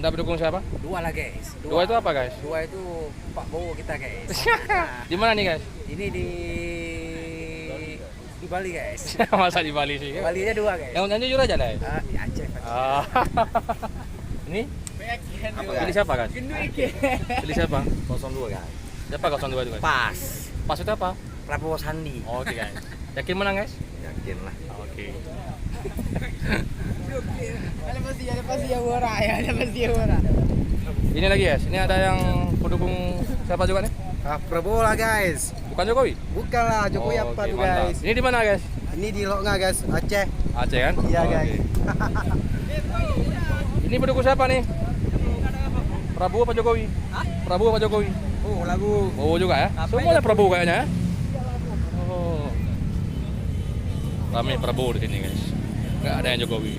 Anda mendukung siapa? Dua lah guys. Dua itu apa guys? Dua itu Pak Bowo kita guys. Di mana nih guys? Ini di Bali guys. Masa di Bali sih? Bali nya dua guys. Yang jujur aja deh. Di Aceh. Ah. Ini? Pilih siapa guys? Pilih siapa? 02 guys. Siapa 02 itu guys? Pas. Pas itu apa? Prabowo Sandi. Oke guys. Yakin menang guys? Yakin lah. Oke. Ada pasti ya ora ya, ada pasti ya ora. Ini lagi guys. Ini ada yang pendukung siapa juga nih? Prabowo lah guys. Bukan Jokowi? Bukan lah Jokowi Oh, apa oke, tuh mantap. guys. Ini di mana guys? Ini di Loknga guys, Aceh. Aceh kan? Iya Oke. guys. Ini pendukung siapa nih? Prabowo apa Jokowi? Prabowo apa Jokowi? Oh lagu. Prabowo juga ya? Apa Semuanya ya? Prabowo kayaknya ya? Oh. Rame Prabowo di sini guys. Nggak ada yang Jokowi.